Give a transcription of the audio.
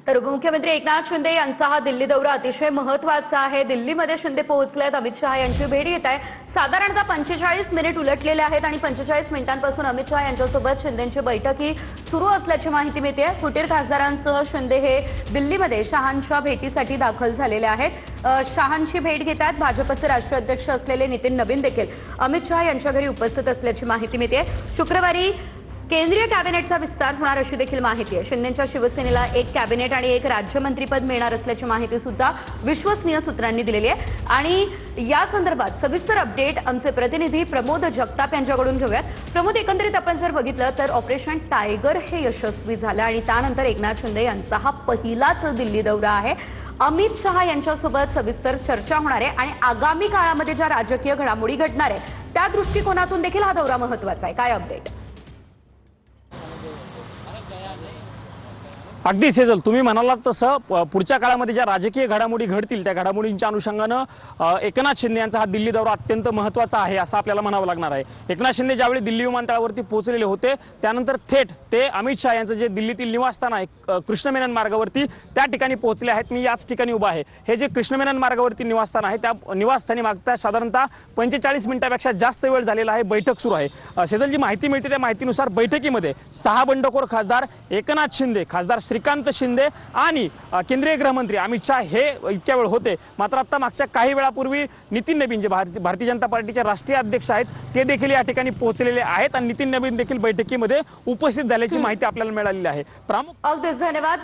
तर उपमुख्यमंत्री एकनाथ शिंदे यांचा हा दिल्ली दौरा अतिशय महत्त्वाचा आहे। दिल्लीमध्ये शिंदे पोहोचलेत, अमित शहा यांची भेट घेत आहे। साधारणतः 45 मिनिट उलटलेले आहेत आणि 45 मिनिटांपासून अमित शहा यांच्यासोबत शिंदेंची बैठकी सुरू असल्याची माहिती मिळते। फुटीर खासदारांसह शिंदे हे दिल्लीमध्ये शहांच्या भेटीसाठी दाखल झालेले आहेत। शहांची भेट घेत आहेत। भाजपचे राष्ट्रीय अध्यक्ष असलेले नितीन नवीन देखील अमित शहा यांच्या घरी उपस्थित असल्याची माहिती मिळते। शुक्रवारी केंद्रीय कॅबिनेटचा विस्तार होणार अशी देखील माहिती आहे। शिंदेंच्या शिवसेनेला एक कॅबिनेट आणि एक राज्यमंत्रीपद मिळणार असल्याची माहिती सुद्धा विश्वसनीय सूत्रांनी दिलेली आहे। आणि या संदर्भात सविस्तर अपडेट आमचे प्रतिनिधी प्रमोद जगताप यांच्याकडून घेऊयात। प्रमोद, एकंदरीत आपण जर बघितलं तर ऑपरेशन टायगर हे यशस्वी झालं आणि त्यानंतर एकनाथ शिंदे यांचा हा पहिलाच दिल्ली दौरा आहे। अमित शहा यांच्यासोबत सविस्तर चर्चा होणार आहे आणि आगामी काळामध्ये ज्या राजकीय घडामोडी घडणार आहे त्या दृष्टिकोनातून देखील हा दौरा महत्त्वाचा आहे। काय अपडेट? अगदी सेजल, तुम्ही म्हणालात तसं पुढच्या काळामध्ये ज्या राजकीय घडामोडी घडतील त्या घडामोडींच्या अनुषंगानं एकनाथ शिंदे यांचा हा दिल्ली दौरा अत्यंत महत्त्वाचा आहे असं आपल्याला म्हणावं लागणार आहे। एकनाथ शिंदे ज्यावेळी दिल्ली विमानतळावरती पोहोचलेले होते त्यानंतर थेट ते अमित शहा यांचं जे दिल्लीतील निवासस्थान आहे कृष्ण मेनन मार्गावरती त्या ठिकाणी पोहोचले आहेत। मी याच ठिकाणी उभा आहे। हे जे कृष्ण मेनन मार्गावरती निवासस्थान आहे त्या निवासस्थानी मागता साधारणतः 45 मिनिटांपेक्षा जास्त वेळ झालेला आहे। बैठक सुरू आहे। सेजल, जी माहिती मिळते त्या माहितीनुसार बैठकीमध्ये 6 बंडखोर खासदार एकनाथ शिंदे, खासदार श्रीकांत शिंदे आणि केंद्रीय गृहमंत्री अमित शहा हे इतक्या वेळ होते। मात्र आता मागच्या काही वेळापूर्वी नितीन नवीन जे भारतीय जनता पार्टीचे राष्ट्रीय अध्यक्ष आहेत ते देखील या ठिकाणी पोहोचलेले आहेत आणि नितीन नवीन देखील बैठकीमध्ये उपस्थित झाल्याची माहिती आपल्याला मिळालेली आहे। अगदीच धन्यवाद।